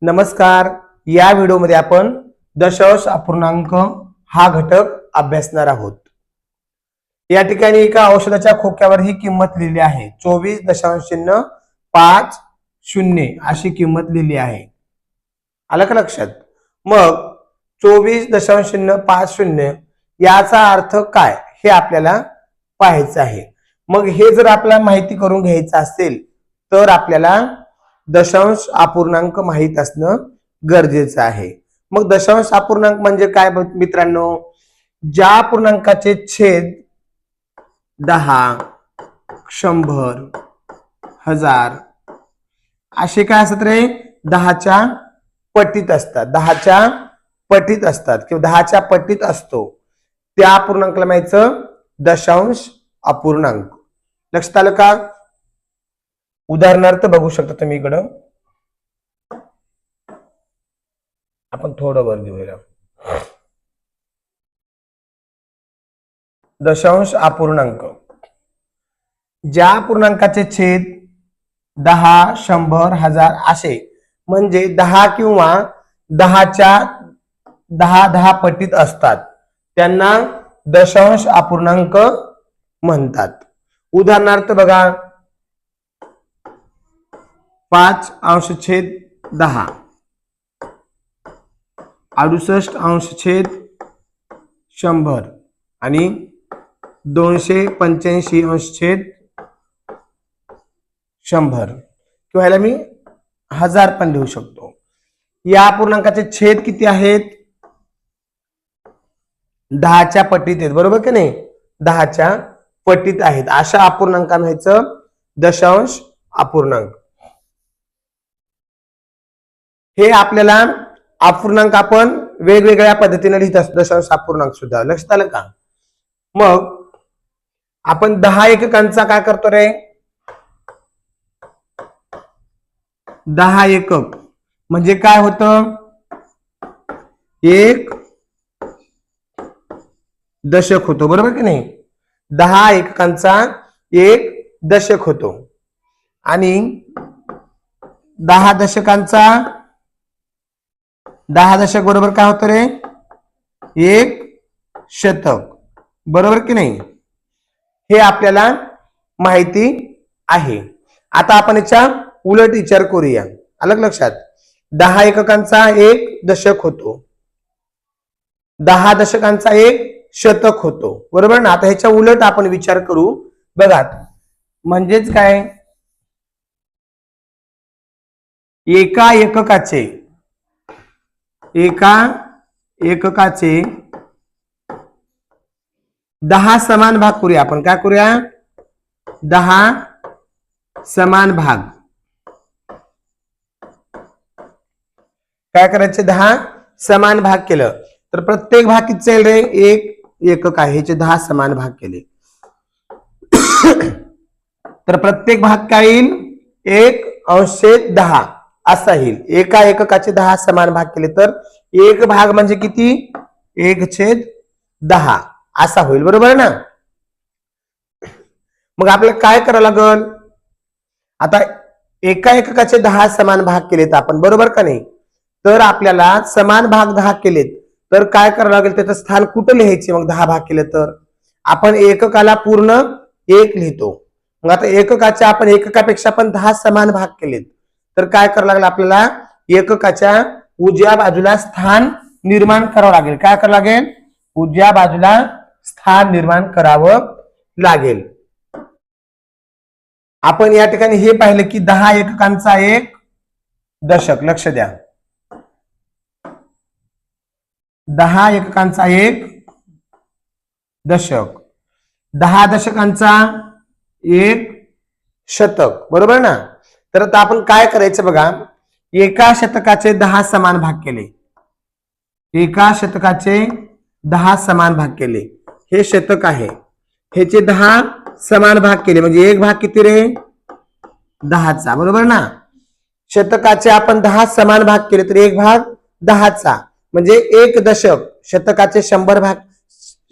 नमस्कार. या व्हिडिओमध्ये आपण दशांश अपूर्णांक हा घटक अभ्यासणार आहोत. या ठिकाणी एका औषधाच्या खोक्यावर ही किंमत लिहिली आहे 24.50 अशी किंमत लिहिली आहे. आलं का लक्षात? मग 24.50 याचा अर्थ काय हे आपल्याला पाहायचं आहे. मग हे जर आपल्याला माहिती करून घ्यायचं असेल तर आपल्याला दशांश अपूर्णांक माहित असणं गरजेचं आहे. मग दशांश अपूर्णांक म्हणजे काय मित्रांनो? ज्या अपूर्णांकाचे छेद 10, 100, 1000 असे काय असतात रे? 10च्या पटीत असतात. 10च्या पटीत असतात किंवा 10च्या पटीत असतो त्या अपूर्णांकाला म्हणायचं दशांश अपूर्णांक. लक्षात आलं का? उदाहरणार्थ बघू शकता तुम्ही इकडं. आपण थोडं वर घेऊया. दशांश अपूर्णांक ज्या अपूर्णांकाचे छेद 10, 100, 1000 असे म्हणजे 10 किंवा 10च्या 10 पटीत असतात त्यांना दशांश अपूर्णांक म्हणतात. उदाहरणार्थ बघा 5/10, 68/100 आणि 285/100 किंवा ह्याला मी 1000 पण लिहू शकतो. या अपूर्णांकाचे छेद किती आहेत? 10च्या पटीत आहेत, बरोबर की नाही? 10च्या पटीत आहेत अशा अपूर्णांकाला म्हणायचं दशांश अपूर्णांक. हे आपल्याला अपूर्णांक आपण वेगवेगळ्या पद्धतीने लिहित असतो. दशांश अपूर्णांक सुद्धा. लक्षात आलं का? मग आपण 10 एककांचा काय करतो रे? 10 एकक म्हणजे काय होतं? एक दशक होतो, बरोबर की नाही? 10 एककांचा एक दशक होतो आणि 10 दशकांचा 10 दशक बरोबर काय होतं रे? एक शतक, बरोबर की नाही? हे आपल्याला माहिती आहे. आता आपण याच्या उलट विचार करूया. अलग लक्षात? 10 एककांचा एक दशक होतो, 10 दशकांचा एक शतक होतो, बरोबर ना? आता ह्याच्या उलट आपण विचार करू. बघा म्हणजेच काय? एका एककाचे 10 समान भाग करूया. आपण काय करूया? 10 समान भाग. काय करायचे? 10 समान भाग केलं तर प्रत्येक भाग किती जाईल रे? एक एकक आहे. ह्याचे 10 समान भाग केले तर प्रत्येक भाग काय येईल? 1/10 असा येईल. एका एककाचे 10 समान भाग केले तर एक भाग म्हणजे किती? 1/10 असा होईल, बरोबर ना? मग आपल्याला काय करावं लागल? आता एका एककाचे 10 समान भाग केलेत आपण, बरोबर का नाही? तर आपल्याला समान भाग 10 केलेत तर काय करावं लागेल? त्याचं स्थान कुठं लिहायचे? मग 10 भाग केले तर आपण एककाला पूर्ण 1 लिहितो. मग आता एककाचे आपण एककापेक्षा पण 10 समान भाग केलेत तर काय करावं लागेल? आपल्याला एककाच्या उजव्या बाजूला स्थान निर्माण करावं लागेल. काय करावं लागेल? उजव्या बाजूला स्थान निर्माण करावं लागेल. आपण या ठिकाणी हे पाहिलं की 10 एककांचा एक दशक. लक्ष द्या, 10 एककांचा एक दशक, 10 दशकांचा एक शतक, बरोबर ना? तर आता आपण काय करायचं बघा. एका शतकाचे 10 समान भाग केले. एका शतकाचे 10 समान भाग केले. हे शतक आहे. ह्याचे 10 समान भाग केले म्हणजे एक भाग किती रे? 10चा, बरोबर ना? शतकाचे आपण 10 समान भाग केले तर एक भाग 10चा म्हणजे एक दशक. शतकाचे 100 भाग,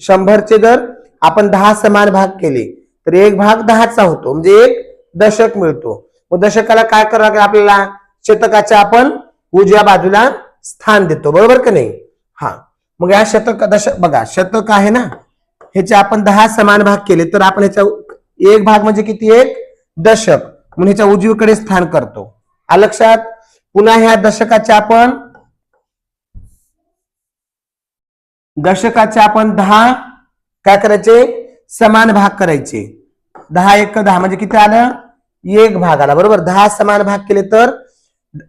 100चे जर आपण 10 समान भाग केले तर एक भाग 10चा होतो म्हणजे एक दशक मिळतो. मग दशकाला काय करावं लागेल आपल्याला? शतकाच्या आपण उजव्या बाजूला स्थान देतो, बरोबर का नाही? हा, मग या शतक बघा, शतक आहे ना, ह्याचे आपण 10 समान भाग केले तर आपण ह्याचा एक भाग म्हणजे किती? एक दशक, म्हणून ह्याच्या उजवीकडे स्थान करतो. लक्षात? पुन्हा ह्या दशकाचे आपण 10 काय करायचे? समान भाग करायचे. 10 एक 10 म्हणजे किती आलं? एक भाग आला, बरोबर? 10 समान भाग केले तर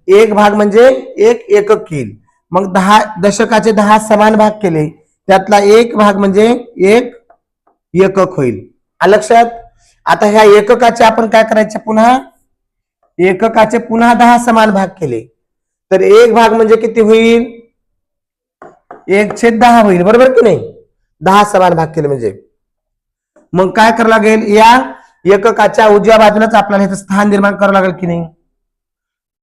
एक भाग म्हणजे एक एकक येईल. मग 10 दशकाचे 10 समान भाग केले, त्यातला एक भाग म्हणजे एक एकक होईल. लक्षात? आता ह्या एककाचे आपण काय करायचे? पुन्हा एककाचे पुन्हा 10 समान भाग केले तर एक भाग म्हणजे किती होईल? 1/10 होईल, बरोबर की नाही? 10 समान भाग केले म्हणजे मग काय करावं लागेल? या एककाच्या उजव्या बाजूलाच आपल्याला इथं स्थान निर्माण करावं लागेल की नाही?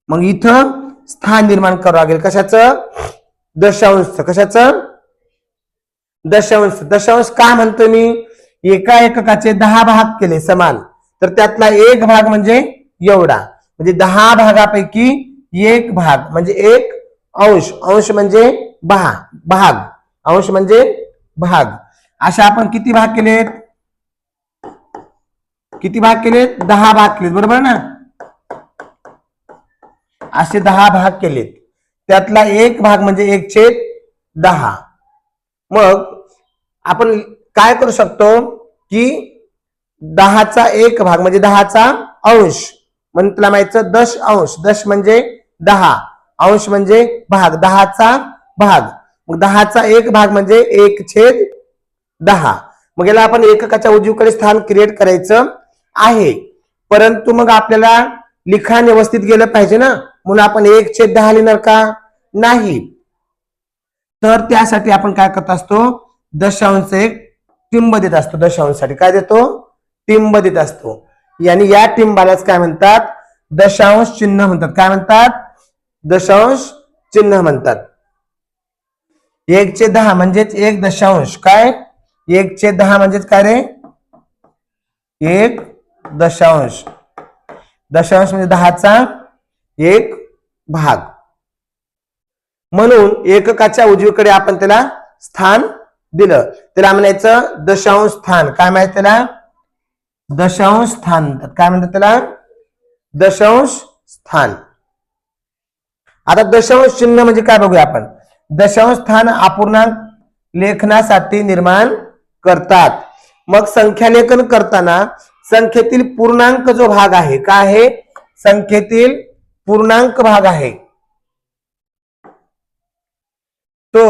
मग इथं स्थान निर्माण करावं लागेल. कशाचं? दशांश. कशाचं? दशांश. दशांश का म्हणतो मी? एका एककाचे 10 भाग केले समान तर त्यातला एक भाग म्हणजे एवढा, म्हणजे 10 भागापैकी एक भाग म्हणजे एक अंश. अंश म्हणजे भाग. अंश म्हणजे भाग. अशा आपण किती भाग केलेत? 10 भाग केलेत, बरोबर ना? असे 10 भाग केलेत, त्यातला एक भाग म्हणजे 1/10. मग आपण काय करू शकतो की 10चा एक भाग म्हणजे 10चा अंश, म्हणून तुला माहिती दश अंश. दश म्हणजे 10, अंश म्हणजे भाग, 10चा भाग. मग 10चा एक भाग म्हणजे 1/10. मग याला आपण एककाच्या उजवीकडे स्थान क्रिएट करायचं आहे, परंतु मग आपल्याला लिखाण व्यवस्थित गेलं पाहिजे ना, म्हणून आपण 1/10 लिहिणार का? नाही. तर त्यासाठी आपण काय करत असतो? दशांश एक टिंब देत असतो. दशांशसाठी काय देतो? टिंब देत असतो. आणि या टिंबालाच काय म्हणतात? दशांश चिन्ह म्हणतात. काय म्हणतात? दशांश चिन्ह म्हणतात. 1/10 म्हणजेच एक दशांश. काय? 1/10 म्हणजेच काय रे? एक दशांश. दशांश म्हणजे 10चा एक भाग. म्हणून एककाच्या उजवीकडे आपण त्याला स्थान दिलं, त्याला म्हणायचं दशांश स्थान. काय माहिती त्याला? दशांश स्थान. काय म्हणतात त्याला? दशांश स्थान. आता दशांश चिन्ह म्हणजे काय बघूया आपण. दशांश स्थान अपूर्णांक लेखनासाठी निर्माण करतात. मग संख्यालेखन करताना संख्येतील पूर्णांक जो भाग आहे, काय आहे? संख्येतील पूर्णांक भाग आहे तो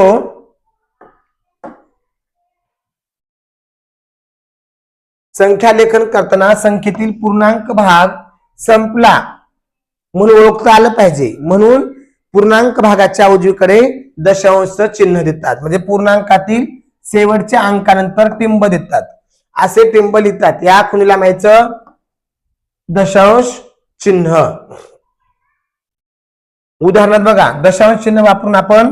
संख्यालेखन करताना संख्येतील पूर्णांक भाग संपला म्हणून ओळखता आलं पाहिजे, म्हणून पूर्णांक भागाच्या उजवीकडे दशांश चिन्ह देतात. म्हणजे पूर्णांकातील शेवटच्या अंकानंतर टिंब देतात, असे टिंब लिहितात. या खुणीला माहिती दशांश चिन्ह. उदाहरणार्थ बघा, दशांश चिन्ह वापरून आपण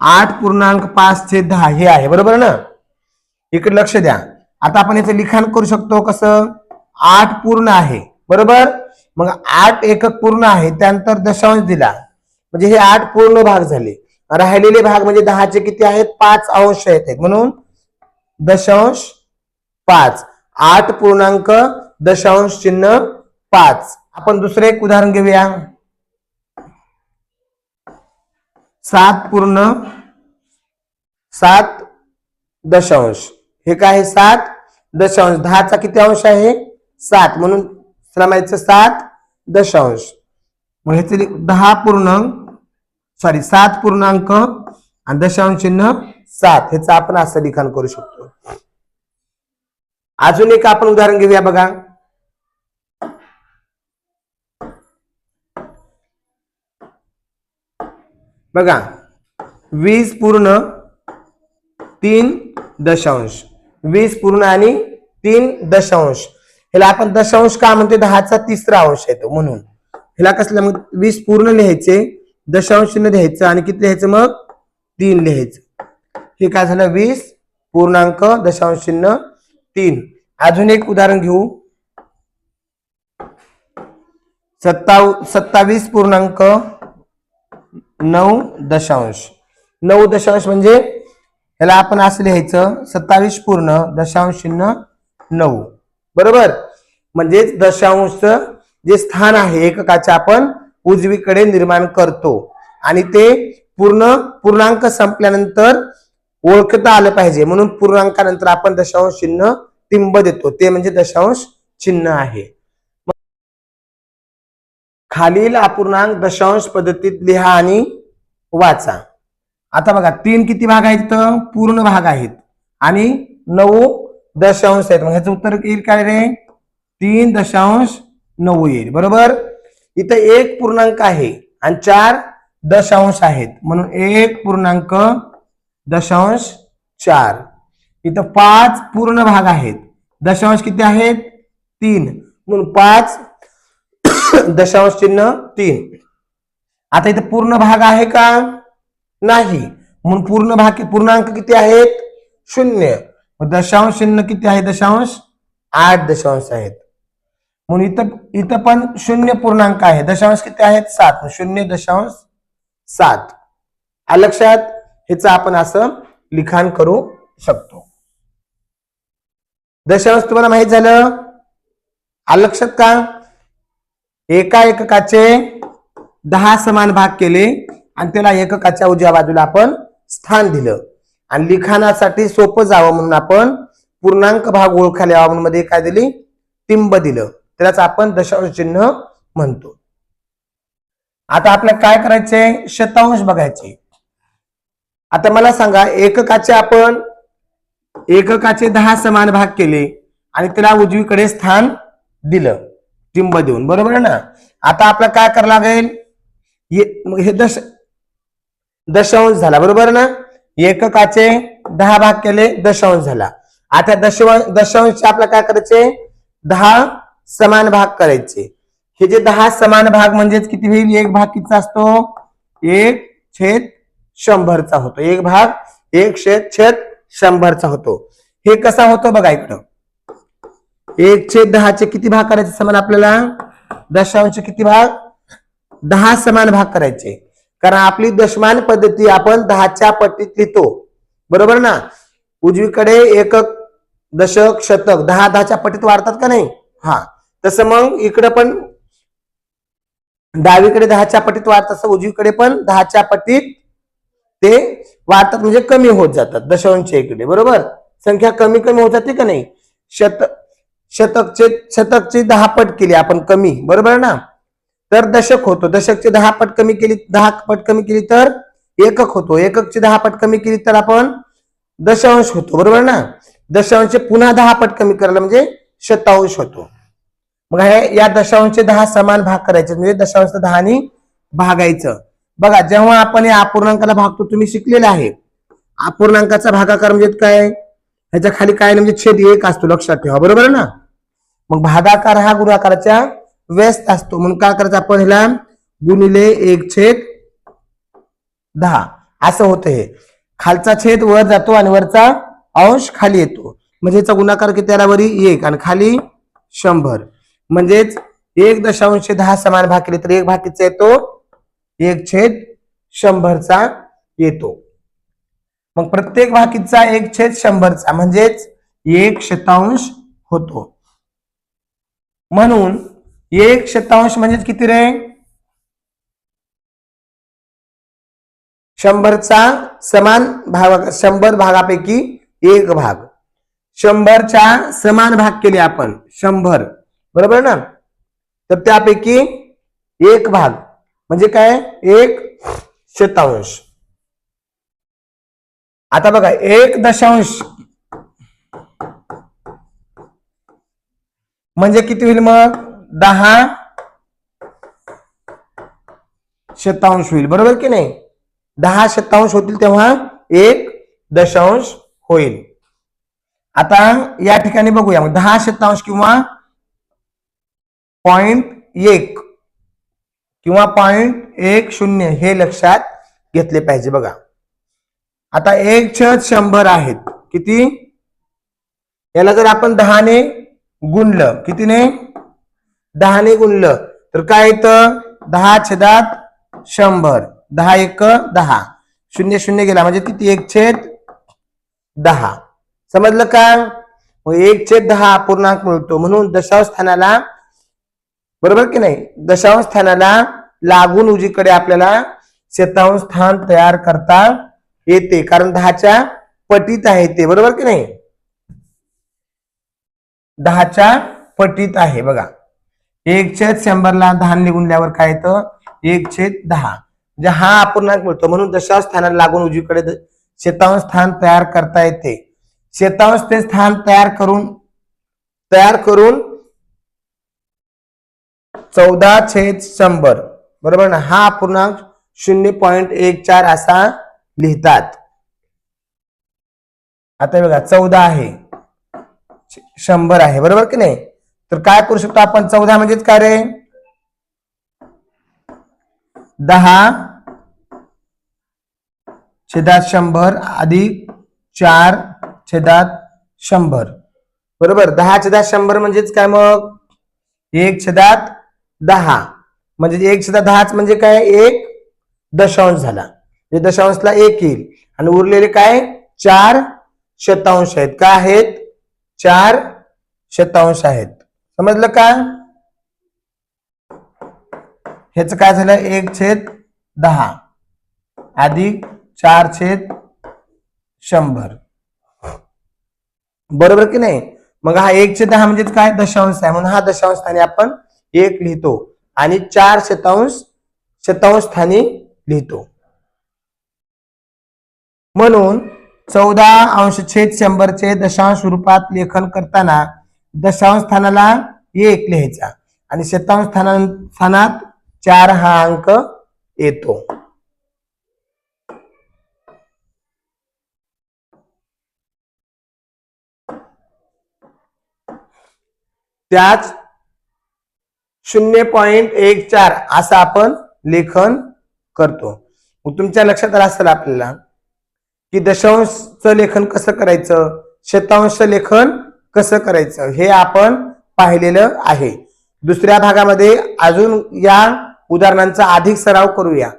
8.5/10 हे आहे, बरोबर ना? इकडे लक्ष द्या. आता आपण याचं लिखाण करू शकतो कसं? 8 पूर्ण आहे, बरोबर? मग 8 एकक पूर्ण आहे, त्यानंतर दशांश दिला म्हणजे हे 8 पूर्ण भाग झाले. राहिलेले भाग म्हणजे 10चे किती आहेत? 5 अंश आहेत, म्हणून दशांश 5. 8 पूर्णांक दशांश चिन्ह 5. आपण दुसरे एक उदाहरण घेऊया. 7 दशांश. हे काय आहे? 7 दशांश. 10चा किती अंश आहे? 7, म्हणून त्याला माहिती 7 दशांश. मग ह्याचे 7 पूर्णांक आणि दशांश चिन्ह 7. ह्याचं आपण असं लिखाण करू शकतो. अजून एक आपण उदाहरण घेऊया बघा. बघा 20.3 दशांश. 20 पूर्ण आणि 3 दशांश. ह्याला आपण दशांश का म्हणतो? 10चा तिसरा अंश येतो म्हणून. ह्याला कसलं? मग 20 पूर्ण लिहायचे, दशांश चिन्ह लिहायचं आणि किती लिहायचं? मग 3 लिहायचं. हे काय झालं? 20 पूर्णांक दशांश चिन्ह 3. अजून एक उदाहरण घेऊ. 27.9 9 दशांश म्हणजे याला आपण असं लिहायचं 27.9 बरोबर. म्हणजे दशांश जे स्थान आहे एककाचे आपण उजवीकडे निर्माण करतो आणि ते पूर्णांक संपल्यानंतर ओळखता आलं पाहिजे म्हणून पूर्णांकानंतर आपण दशांश चिन्ह टिंब देतो ते म्हणजे दशांश चिन्ह आहे. खालील अपूर्णांक दशांश पद्धतीत लिहा आणि वाचा. आता बघा 3 किती भाग आहेत तर पूर्ण भाग आहेत आणि 9 दशांश आहेत. मग ह्याचं उत्तर येईल काय रे 3.9 येईल बरोबर. इथं 1 पूर्णांक आहे आणि 4 दशांश आहेत म्हणून 1.4. इथं 5 पूर्ण भाग आहेत दशांश किती आहेत 3 म्हणून 5 दशांश चिन्ह 3. आता इथं पूर्ण भाग आहे का नाही म्हणून पूर्णांक किती आहेत 0. दशांश चिन्ह किती आहे दशांश 8 दशांश आहेत म्हणून इथं पण 0 पूर्णांक आहे दशांश किती आहेत 7 0.7. लक्षात ह्याचं आपण असं लिखाण करू शकतो. दशांश तुम्हाला माहित झालं लक्षात का. एका एककाचे 10 समान भाग केले आणि त्याला एककाच्या उजव्या बाजूला आपण स्थान दिलं आणि लिखाणासाठी सोपं जावं म्हणून आपण पूर्णांक भाग ओळखायला यावा म्हणून मध्ये काय दिली टिंब दिलं त्यालाच आपण दशांश चिन्ह म्हणतो. आता आपल्याला काय करायचंय शतांश बघायचे. आता मला सांगा एककाचे 10 समान भाग केले आणि त्याला उजवीकडे स्थान दिलं टिंब देऊन बरोबर आहे ना. आता आपल्याला काय करावं लागेल हे दशांश झाला बरोबर ना. एककाचे 10 भाग केले दशांश झाला. आता दशांशचे आपल्याला काय करायचे 10 समान भाग करायचे. हे जे 10 समान भाग म्हणजेच किती होईल एक भाग कितीचा असतो 1/100 होतो. एक भाग 1/100 होतो. हे कसा होतो बघा इकडं 1/10 किती भाग करायचे समान आपल्याला दशांश किती भाग 10 समान भाग करायचे. कारण आपली दशमान पद्धती आपण 10च्या पट्टीत लिहितो बरोबर ना. उजवीकडे एकक दशक शतक 10 पट्टीत वाढतात का नाही. तसं मग इकडे पण डावीकडे 10च्या पट्टीत वाढतात तसं उजवीकडे पण 10च्या पट्टीत ते वाढतात म्हणजे कमी होत जातात दशांशच्या इकडे बरोबर. संख्या कमी होत जाते का नाही. शतकचे 10 पट केली आपण कमी बरोबर ना तर दशक होतो. दशकचे 10 पट कमी केली तर एकक होतो. एककचे 10 पट कमी केली तर आपण दशांश होतो बरोबर ना. दशांश पुन्हा 10 पट कमी करायला म्हणजे शतांश होतो. मग या दशांशचे 10 समान भाग करायचे म्हणजे दशांश 10 भागायचं. बघा जेव्हा आपण या अपूर्णांकाला भागतो तुम्ही शिकलेले आहे. अपूर्णांकाचा भागाकार म्हणजे काय ह्याच्या खाली काय म्हणजे छेद 1 असतो लक्षात ठेवा बरोबर ना. मग भागाकार हा गुणाकाराच्या व्यस्त असतो म्हणून काय करायचं आपण ह्याला गुणिले 1/10 असं होतं. हे खालचा छेद वर जातो आणि वरचा अंश खाली येतो म्हणजे याचा गुणाकार किती आला वरी 1 आणि खाली 100 म्हणजेच 1.10 समान भाग केले तर एक भाग कितीचा येतो 1/100 येतो. मग प्रत्येक भाकीचा 1/100 म्हणजेच 1/100 होतो. म्हणून 1/100 म्हणजेच किती रे 100चा समान भाग 100 भागापैकी एक भाग 100च्या समान भाग केले आपण 100 बरोबर ना. तर त्यापैकी एक भाग म्हणजे काय 1/100. आता बघा 1 म्हणजे किती होईल मग 10 होईल बरोबर की नाही. 10 होतील तेव्हा 1 होईल. आता या ठिकाणी बघूया मग 10 किंवा 0.1 किंवा 0.10 हे लक्षात घेतले पाहिजे. बघा आता 1/100 आहेत किती याला जर आपण 10 ने गुणलं कितीने 10 ने गुणलं तर काय येतं 10/100. 10 एक 10, 0 0 गेला म्हणजे किती 1/10. समजलं का? मग 1/10 अपूर्णांक मिळतो. म्हणून दशांश स्थानाला, बरोबर की नाही, दशांश स्थानाला लागून उजवीकडे आपल्याला शतांश स्थान तयार करता येते, कारण 10च्या पटीत आहे ते, बरोबर की नाही, 10च्या पटीत आहे. बघा 1/100 ला 10 निघूनल्यावर काय येतं 1/10, म्हणजे हा अपूर्णांक मिळतो. म्हणून दशांश स्थानाला लागून उजवीकडे शतांश स्थान तयार करता येते. शतांश ते स्थान तयार करून 14/100, बरोबर ना, हा अपूर्णांक 0.14 असा लिहितात. आता बघा 14 आहे, 100 आहे, बरोबर की नाही. तर काय करू शकतो आपण, 14 म्हणजेच काय रे 10/100 अधिक 4/100, बरोबर. 10/100 म्हणजेच काय, मग 1/10, म्हणजे 1/10 म्हणजे काय 1 दशांश झाला, दशांशला 1 येईल. आणि उरलेले काय 4 शतांश आहेत. काय आहेत 4 शतांश आहेत. समजलं का? ह्याच काय झालं 1/10 अधिक 4/100, बरोबर की नाही. मग हा 1/10 म्हणजेच काय दशांश आहे, म्हणून हा दशांश स्थानी आपण 1 लिहितो आणि 4 शतांश स्थानी लिहितो. म्हणून 14/100 दशांश रूपात लेखन करताना दशांश स्थानाला 1 लिहायचा आणि शतांश स्थानात 4 हा अंक येतो. त्याच 0.14 असं आपण लेखन करतो. मग तुमच्या लक्षात आलं असेल आपल्याला की दशांशचं लेखन कसं करायचं, शतांश लेखन कसं करायचं, हे आपण पाहिलेलं आहे. दुसऱ्या भागामध्ये अजून या उदाहरणांचा अधिक सराव करूया.